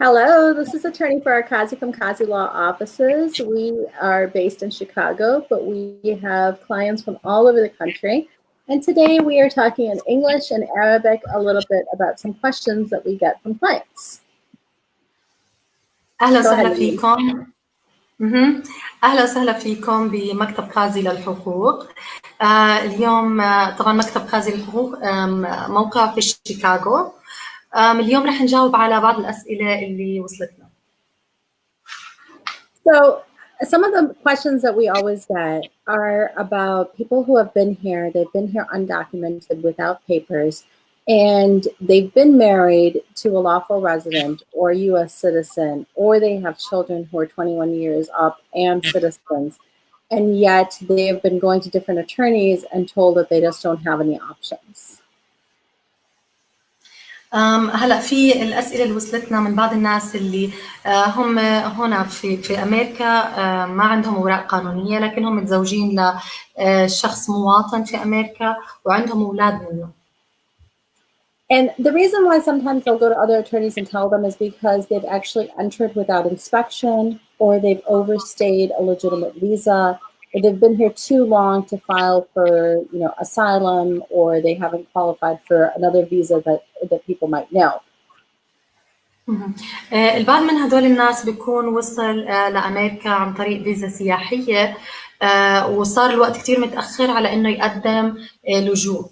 Hello, this is attorney Farrah from Kazi Law Offices. We are based in Chicago, but we have clients from all over the country. And today we are talking in English and Arabic a little bit about some questions that we get from clients. أهلا وسهلا فيكم. أهلا وسهلا فيكم بمكتب قاضي للحقوق. اليوم طبعا مكتب قاضي للحقوق موقع في شيكاغو. اليوم رح نجاوب على بعض الأسئلة اللي وصلتنا. So some of the questions that we always get are about people who have been here. They've been here undocumented without papers, and they've been married to a lawful resident or U.S. citizen, or they have children who are 21 years up and citizens, and yet they have been going to different attorneys and told that they just don't have any options. هلا في الأسئلة اللي وصلتنا من بعض الناس اللي هم هنا في أمريكا ما عندهم أوراق قانونية لكنهم متزوجين لشخص مواطن في أمريكا وعندهم أولاد منه. And the reason why sometimes they'll go to other attorneys and tell them is because they've actually entered without inspection, or they've overstayed a legitimate visa, or they've been here too long to file for, asylum, or they haven't qualified for another visa that people might know. البعض من هدول الناس بيكون وصل لأمريكا عن طريق فيزا سياحية وصار الوقت كتير متأخر على إنه يقدم لجوء.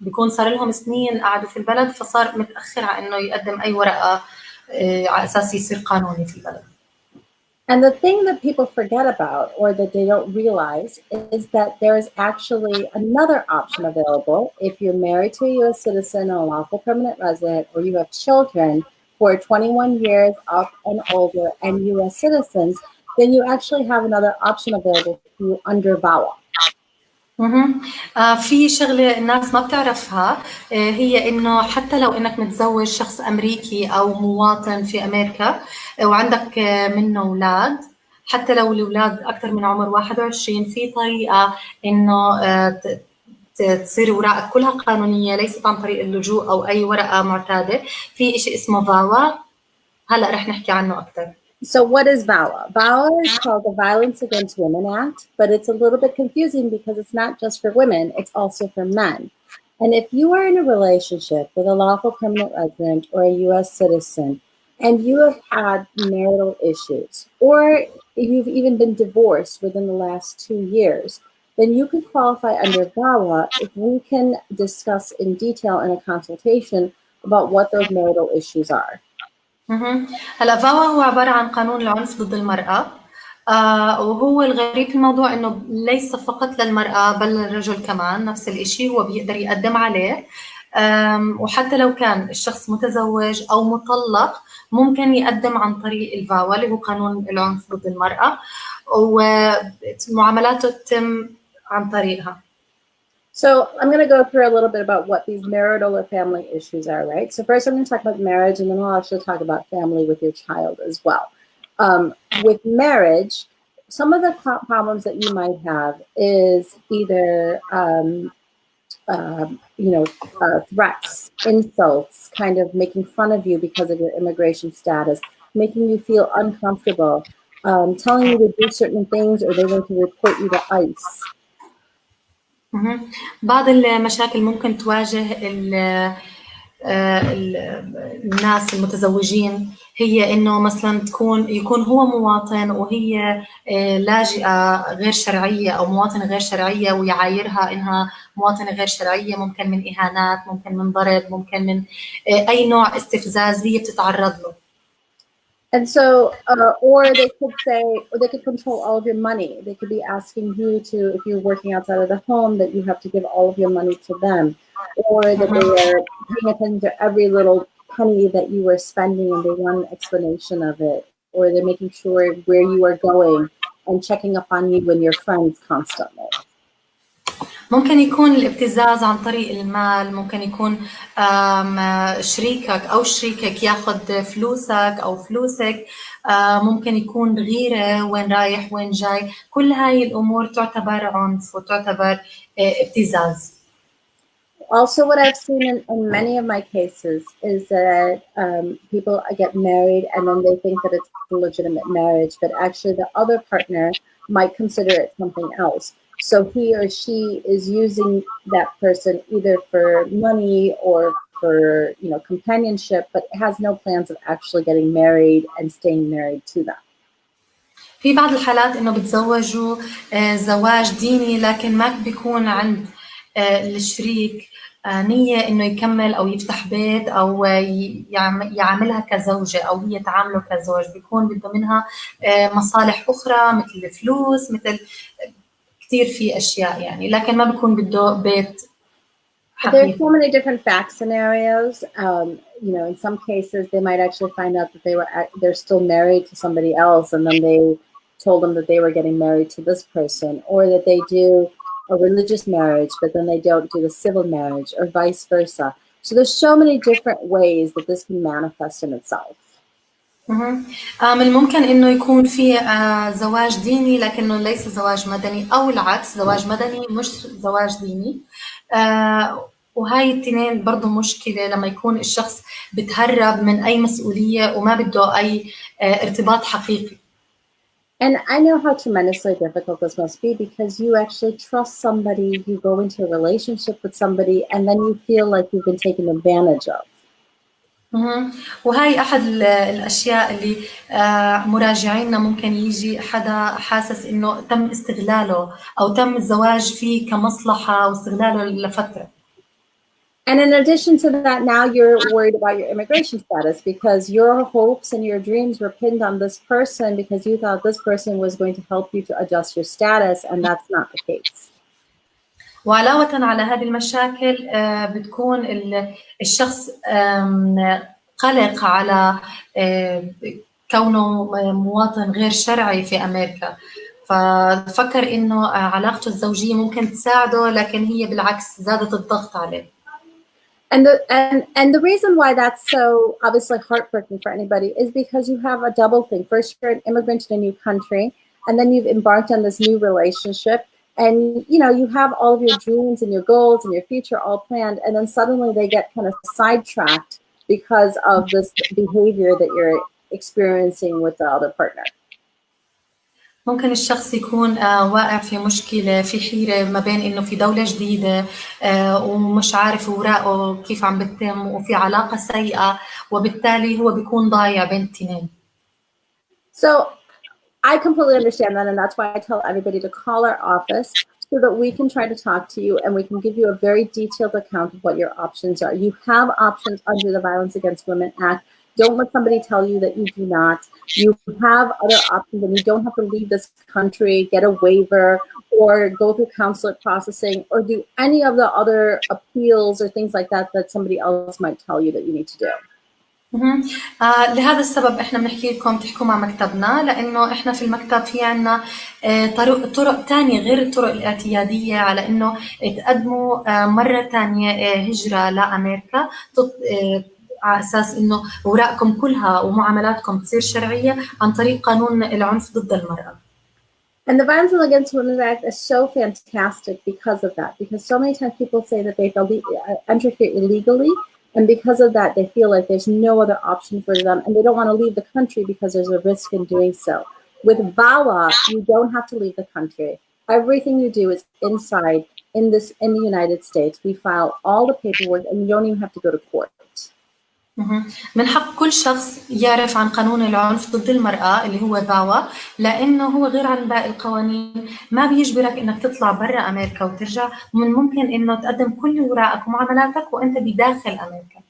بيكون صار لهم سنين قعدوا في البلد فصار متأخر على إنه يقدم أي ورقة على أساس يصير قانوني في البلد. And the thing that people forget about, or that they don't realize, is that there is actually another option available if you're married to a U.S. citizen or a lawful permanent resident, or you have children who are 21 years up and older and U.S. citizens, then you actually have another option available to you under VAWA. في شغلة الناس ما بتعرفها هي إنه حتى لو إنك متزوج شخص أمريكي أو مواطن في أمريكا وعندك منه أولاد، حتى لو الأولاد أكثر من عمر 21 في طريقة إنه تصير أوراقك كلها قانونية ليست عن طريق اللجوء أو أي ورقة معتادة. في إشي اسمه فاوا هلأ رح نحكي عنه أكثر. So what is VAWA? VAWA is called the Violence Against Women Act, but it's a little bit confusing because it's not just for women, it's also for men. And if you are in a relationship with a lawful permanent resident or a U.S. citizen, and you have had marital issues, or you've even been divorced within the last 2 years, then you can qualify under VAWA if we can discuss in detail in a consultation about what those marital issues are. هلا فاوا هو عبارة عن قانون العنف ضد المرأة وهو الغريب في الموضوع إنه ليس فقط للمرأة بل للرجل كمان نفس الإشي هو بيقدر يقدم عليه وحتى لو كان الشخص متزوج أو مطلق ممكن يقدم عن طريق الفاوا اللي هو قانون العنف ضد المرأة ومعاملاته تتم عن طريقها. So I'm going to go through a little bit about what these marital or family issues are, right? So first I'm going to talk about marriage, and then we'll actually talk about family with your child as well. With marriage, some of the problems that you might have is either, threats, insults, kind of making fun of you because of your immigration status, making you feel uncomfortable, telling you to do certain things, or they want to report you to ICE. بعض المشاكل ممكن تواجه الناس المتزوجين هي إنه مثلاً يكون هو مواطن وهي لاجئة غير شرعية أو مواطنة غير شرعية ويعايرها إنها مواطنة غير شرعية ممكن من إهانات ممكن من ضرب ممكن من أي نوع استفزاز هي بتتعرض له. And so, or they could say, or they could control all of your money. They could be asking you to, if you're working outside of the home, that you have to give all of your money to them, or that they are paying attention to every little penny that you are spending and they want an explanation of it, or they're making sure where you are going and checking up on you and your friends constantly. ممكن يكون الابتزاز عن طريق المال ممكن يكون شريكك أو شريكك ياخد فلوسك أو فلوسك ممكن يكون غيرة وين رايح وين جاي كل هاي الأمور تعتبر عنف وتعتبر ابتزاز. Also, what I've seen in many of my cases is that people get married and then they think that it's a legitimate marriage, but actually the other partner might consider it something else. So he or she is using that person either for money or for companionship, but has no plans of actually getting married and staying married to them. في بعض الحالات إنه بتزوجوا زواج ديني لكن ما بيكون عند الشريك نية إنه يكمل أو يفتح بيت أو يعاملها كزوجة أو هي تعامله كزوج، بيكون بده منها مصالح أخرى مثل الفلوس، مثل كتير في أشياء يعني، لكن ما بيكون بده بيت حقيقي. There's so many different fact scenarios. In some cases, they might actually find out that they're still married to somebody else, and then they told them that they were getting married to this person, or that they do a religious marriage, but then they don't do the civil marriage, or vice versa. So there's so many different ways that this can manifest in itself. من الممكن إنه يكون في زواج ديني لكنه ليس زواج مدني، أو العكس زواج مدني مش زواج ديني. وهاي التنين برضو مشكلة لما يكون الشخص بتهرب من أي مسؤولية وما بده أي ارتباط حقيقي. And I know how tremendously difficult this must be because you actually trust somebody, you go into a relationship with somebody, and then you feel like you've been taken advantage of. وهي أحد الأشياء اللي مراجعينا ممكن يجي حدا حاسس إنه تم استغلاله أو تم الزواج فيه كمصلحة واستغلاله لفترة. And in addition to that, now you're worried about your immigration status because your hopes and your dreams were pinned on this person because you thought this person was going to help you to adjust your status, and that's not the case. وعلاوة على هذه المشاكل بتكون الشخص قلق على كونه مواطن غير شرعي في أمريكا، ففكر إنه علاقته الزوجية ممكن تساعده لكن هي بالعكس زادت الضغط عليه. And the reason why that's so obviously heartbreaking for anybody is because you have a double thing. First, you're an immigrant in a new country, and then you've embarked on this new relationship. And, you have all of your dreams and your goals and your future all planned. And then suddenly they get kind of sidetracked because of this behavior that you're experiencing with the other partner. ممكن الشخص يكون واقع في مشكلة في حيرة ما بين إنه في دولة جديدة ومش عارف أوراقه كيف عم بتتم وفي علاقة سيئة وبالتالي هو بيكون ضايع بين التنين. So I completely understand that, and that's why I tell everybody to call our office so that we can try to talk to you and we can give you a very detailed account of what your options are. You have options under the Violence Against Women Act. Don't let somebody tell you that you do not. You have other options, and you don't have to leave this country, get a waiver, or go through consulate processing, or do any of the other appeals or things like that that somebody else might tell you that you need to do. لهذا السبب احنا بنحكي لكم تحكوا مع مكتبنا، لانه احنا في المكتب في عنا طرق تانية غير الطرق الاعتيادية على انه تقدموا مرة تانية هجرة لأمريكا على اساس انه اوراقكم كلها ومعاملاتكم تصير شرعية عن طريق قانون العنف ضد المرأة. And the Violence Against Women Act is so fantastic because of that, because so many times people say that they've entered here illegally, and because of that, they feel like there's no other option for them, and they don't want to leave the country because there's a risk in doing so. With VAWA, you don't have to leave the country. Everything you do is inside, in the United States. We file all the paperwork, and you don't even have to go to court. من حق كل شخص يعرف عن قانون العنف ضد المرأة اللي هو فاوا، لأنه هو غير عن باقي القوانين، ما بيجبرك إنك تطلع برا أمريكا وترجع، ومن ممكن إنه تقدم كل أوراقك ومعاملاتك وأنت بداخل أمريكا.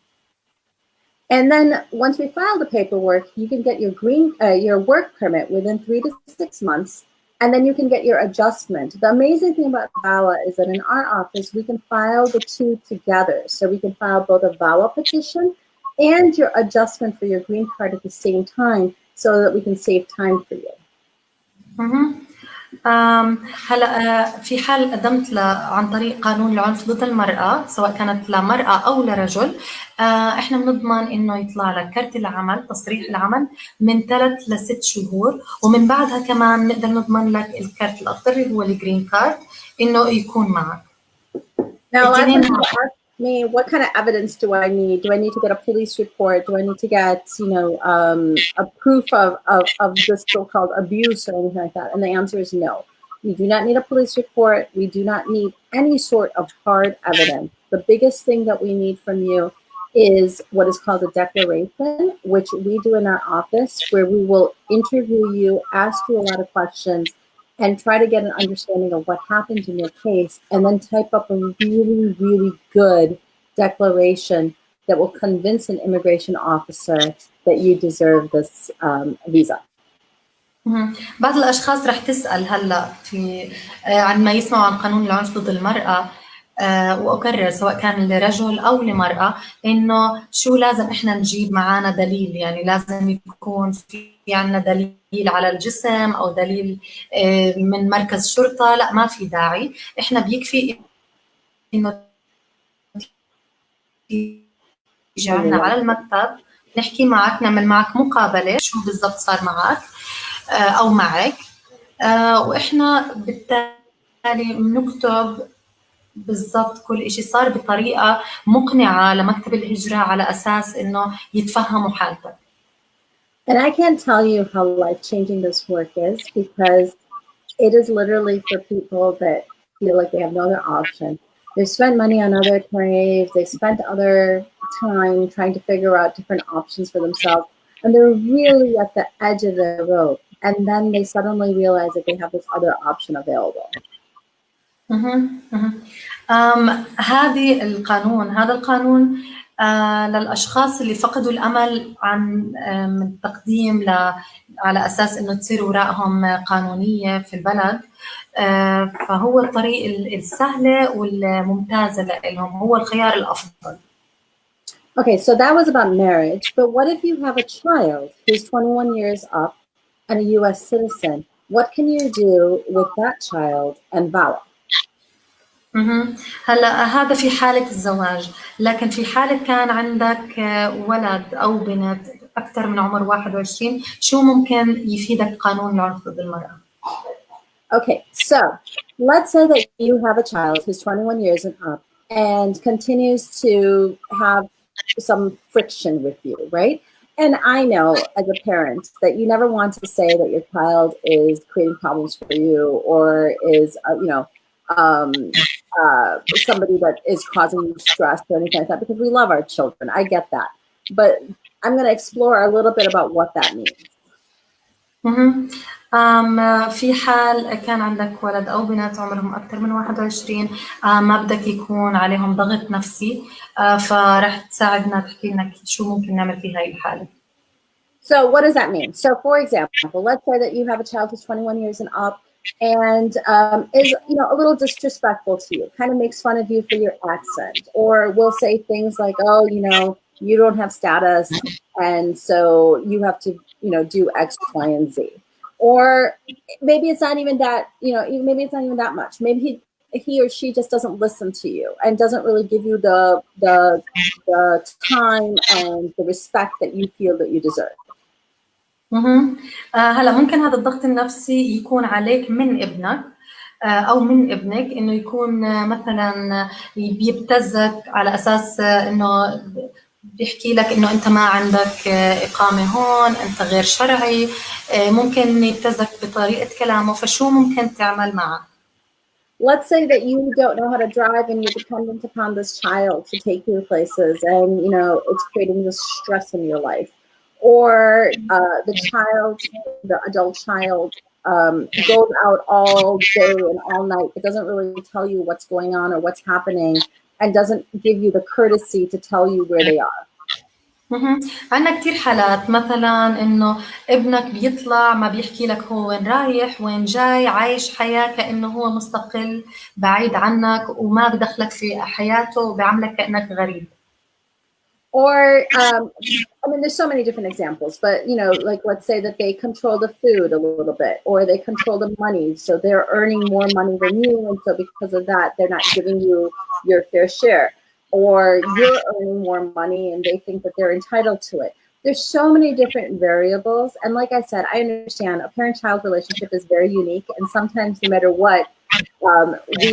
And then once we file the paperwork, you can get your work permit within 3 to 6 months, and then you can get your adjustment. The amazing thing about VAWA is that in our office, we can file the two together. So we can file both a VAWA petition and your adjustment for your green card at the same time so that we can save time for you. هلا في حال قدمت عن طريق قانون العنف ضد المرأة سواء كانت لمرأة أو لرجل، احنا بنضمن إنه يطلع لك كارت العمل تصريح العمل من 3 ل 6 شهور، ومن بعدها كمان نقدر نضمن لك الكارت الأخضر اللي هو الجرين كارد إنه يكون معك. me, what kind of evidence do I need? Do I need to get a police report? Do I need to get, a proof of this so-called abuse or anything like that? And the answer is no. We do not need a police report. We do not need any sort of hard evidence. The biggest thing that we need from you is what is called a declaration, which we do in our office, where we will interview you, ask you a lot of questions, and try to get an understanding of what happened in your case, and then type up a really, really good declaration that will convince an immigration officer that you deserve this visa. بعض الأشخاص رح تسأل هلأ في عندما يسمعوا عن قانون العنف ضد المرأة، وأكرر سواء كان لرجل أو لمرأة، إنه شو لازم إحنا نجيب معانا دليل، يعني لازم يكون في عنا دليل على الجسم أو دليل من مركز شرطة. لا، ما في داعي، إحنا بيكفي إنه تيجي عنا على المكتب، نحكي معك، نعمل معك مقابلة شو بالضبط صار معك أو معك، وإحنا بالتالي بنكتب بالضبط كل إشي صار بطريقة مقنعة لمكتب الهجرة على أساس إنه يتفهموا حالتك. And I can't tell you how life-changing this work is, because it is literally for people that feel like they have no other option. They've spent money on other attorneys, they've spent other time trying to figure out different options for themselves, and they're really at the edge of the road. And then they suddenly realize that they have this other option available. هذا القانون للأشخاص اللي فقدوا الأمل عن من التقديم على أساس إنه تصير أوراقهم قانونية في البلد، فهو الطريق السهلة والممتازة لهم، هو الخيار الأفضل. Okay, so that was about marriage, but what if you have a child who's 21 years up and a U.S. citizen? What can you do with that child and VAWA? هلا هذا في حالة الزواج، لكن في حالة كان عندك ولد أو بنت أكثر من عمر 21، شو ممكن يفيدك قانون العنف ضد المرأة؟ Okay, so let's say that you have a child who's 21 years and up and continues to have some friction with you, right? And I know as a parent that you never want to say that your child is creating problems for you or is, somebody that is causing you stress or anything like that, because we love our children. I get that. But I'm going to explore a little bit about what that means. في حال كان عندك ولد أو بنت عمرهم أكثر من 21، ما بدك يكون عليهم ضغط نفسي، فرح تساعدنا تحكي لنا شو ممكن نعمل في هاي الحالة. So what does that mean? So for example, let's say that you have a child who's 21 years and up and is a little disrespectful to you, kind of makes fun of you for your accent, or will say things like, oh, you don't have status, and so you have to do X, Y, and Z. Or maybe it's not even that, maybe it's not even that much. Maybe he or she just doesn't listen to you and doesn't really give you the time and the respect that you feel that you deserve. هلا ممكن هذا الضغط النفسي يكون عليك من ابنك أو من ابنك، إنه يكون مثلا بيبتزك على أساس إنه بيحكي لك إنه أنت ما عندك إقامة هون، أنت غير شرعي، ممكن يبتزك بطريقة كلامه، فشو ممكن تعمل معه؟ Let's say that you don't know how to drive and you're dependent upon this child to take you places, and it's creating this stress in your life. Or the adult child, goes out all day and all night, but doesn't really tell you what's going on or what's happening, and doesn't give you the courtesy to tell you where they are. عندنا كتير حالات مثلا إنه ابنك بيطلع ما بيحكي لك هو وين رايح وين جاي، عايش حياة كأنه هو مستقل بعيد عنك وما بدخلك في حياته وبيعاملك كأنك غريب. Or, there's so many different examples, but, like let's say that they control the food a little bit, or they control the money. So they're earning more money than you. And so because of that, they're not giving you your fair share. Or you're earning more money and they think that they're entitled to it. There's so many different variables. And like I said, I understand a parent-child relationship is very unique. And sometimes no matter what, we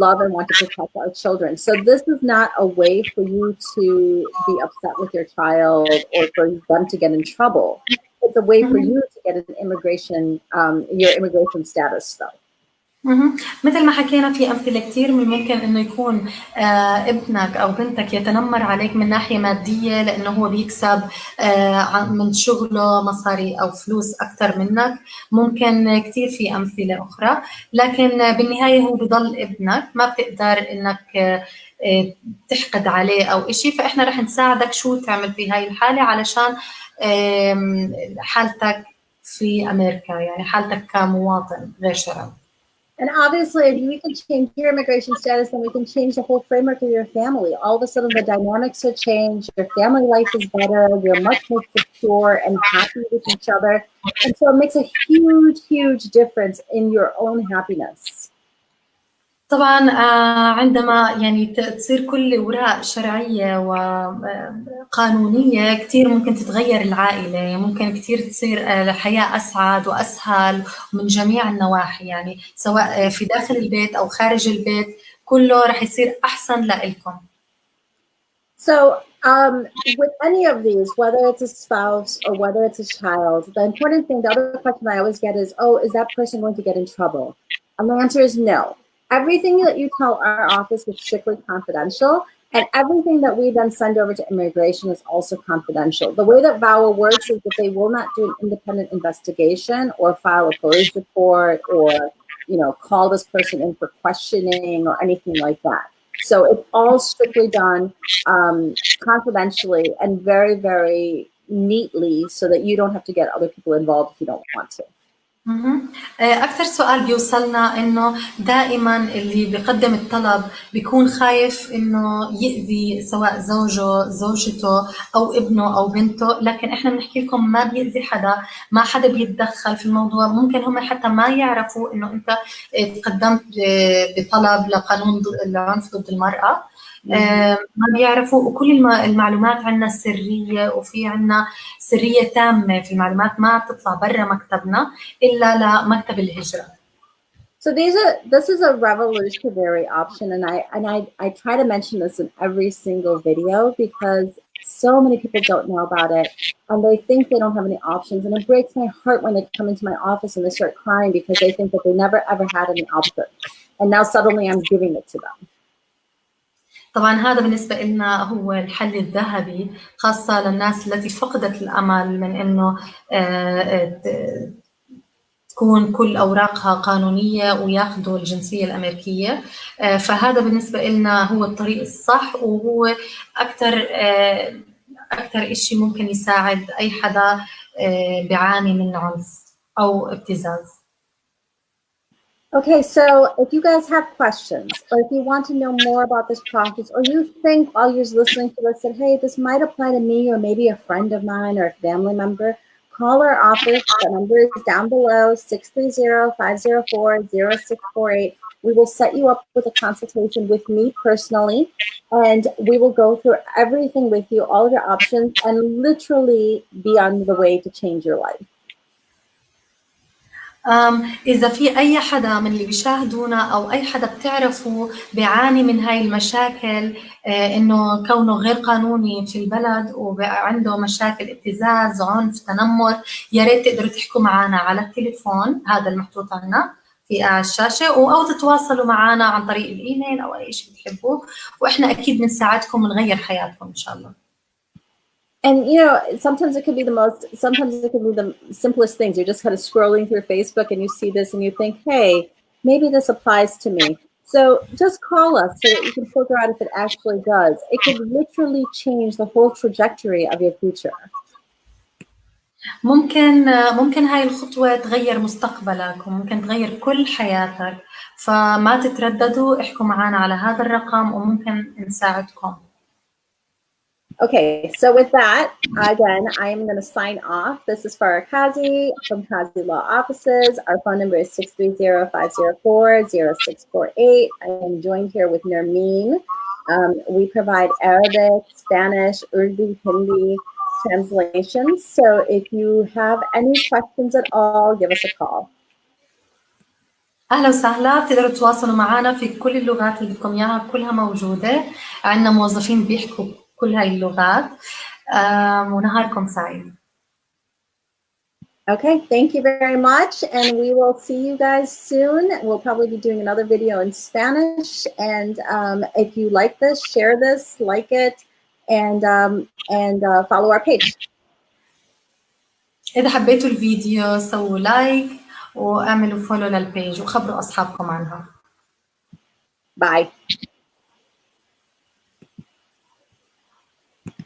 love and want to protect our children. So this is not a way for you to be upset with your child or for them to get in trouble. It's a way for you to get an your immigration status though. مثل ما حكينا في أمثلة كتير من ممكن إنه يكون ابنك أو بنتك يتنمر عليك من ناحية مادية لأنه هو بيكسب من شغله مصاري أو فلوس أكتر منك. ممكن كتير في أمثلة أخرى، لكن بالنهاية هو بضل ابنك، ما بتقدر إنك تحقد عليه أو إشي. فإحنا رح نساعدك شو تعمل في هاي الحالة علشان حالتك في أمريكا، يعني حالتك كمواطن غير شرعي. And obviously, if we can change your immigration status, then we can change the whole framework of your family. All of a sudden, the dynamics will change. Your family life is better. You're much more secure and happy with each other. And so it makes a huge, huge difference in your own happiness. طبعا عندما يعني تصير كل الأوراق شرعية وقانونية كتير ممكن تتغير العائلة، ممكن كتير تصير الحياة أسعد وأسهل من جميع النواحي، يعني سواء في داخل البيت أو خارج البيت كله رح يصير أحسن لإلكم. So with any of these, whether it's a spouse or whether it's a child, the important thing, the other question I always get is, oh, is that person going to get in trouble? And the answer is no. Everything that you tell our office is strictly confidential, and everything that we then send over to immigration is also confidential. The way that VAWA works is that they will not do an independent investigation or file a police report or, call this person in for questioning or anything like that. So it's all strictly done confidentially and very, very neatly so that you don't have to get other people involved if you don't want to. أكثر سؤال بيوصلنا إنه دائماً اللي بيقدم الطلب بيكون خايف إنه يأذي سواء زوجه، زوجته أو ابنه أو بنته، لكن إحنا بنحكي لكم ما بيأذي حدا، ما حدا بيتدخل في الموضوع. ممكن هم حتى ما يعرفوا إنه أنت تقدمت بطلب لقانون العنف ضد المرأة، ما بيعرفوا. وكل المعلومات عنا سرية، وفي عنا سرية تامة في المعلومات، ما بتطلع برا مكتبنا إلا لمكتب الهجرة. So this is a revolutionary option, and I try to mention this in every single video because so many people don't know about it, and they think they don't have any options, and it breaks my heart when they come into my office and they start crying because they think that they never ever had any options, and now suddenly I'm giving it to them. طبعا هذا بالنسبة لنا هو الحل الذهبي، خاصة للناس التي فقدت الأمل من إنه تكون كل أوراقها قانونية وياخدوا الجنسية الأمريكية. فهذا بالنسبة لنا هو الطريق الصح، وهو أكتر إشي ممكن يساعد أي حدا بيعاني من عنف أو ابتزاز. Okay, so if you guys have questions, or if you want to know more about this process, or you think while you're listening to this that, hey, this might apply to me or maybe a friend of mine or a family member, call our office. The number is down below, 630-504-0648. We will set you up with a consultation with me personally, and we will go through everything with you, all of your options, and literally be on the way to change your life. إذا في أي حدا من اللي بيشاهدونا أو أي حدا بتعرفوا بيعاني من هاي المشاكل، إنه كونه غير قانوني في البلد وعنده مشاكل ابتزاز، عنف، تنمر، يا ريت تقدروا تحكوا معنا على التليفون هذا المحطوط عنا على الشاشة، أو تتواصلوا معنا عن طريق الإيميل أو أي شيء بتحبوه، وإحنا أكيد بنساعدكم ونغير حياتكم إن شاء الله. And sometimes it could be the simplest things. You're just kind of scrolling through Facebook and you see this and you think, hey, maybe this applies to me. So just call us so that you can figure out if it actually does. It could literally change the whole trajectory of your future. ممكن هاي الخطوة تغير مستقبلك وممكن تغير كل حياتك، فما تترددوا، احكوا معنا على هذا الرقم وممكن نساعدكم. Okay, so with that, again, I am going to sign off. This is Farrah Kazi from Kazi Law Offices. Our phone number is 630-504-0648. I am joined here with Nermeen. We provide Arabic, Spanish, Urdu, Hindi translations. So if you have any questions at all, give us a call. أهلا وسهلا، بتقدروا تتواصلوا معنا في كل اللغات اللي بدكم إياها، كلها موجودة. عندنا موظفين بيحكوا كل هاي اللغات. ونهاركم سعيد. Okay, thank you very much. And we will see you guys soon. We'll probably be doing another video in Spanish. And if you like this, share this, like it, and follow our page. إذا حبيتوا الفيديو سووا لايك واعملوا فولو للبيج وخبروا أصحابكم عنها. Bye.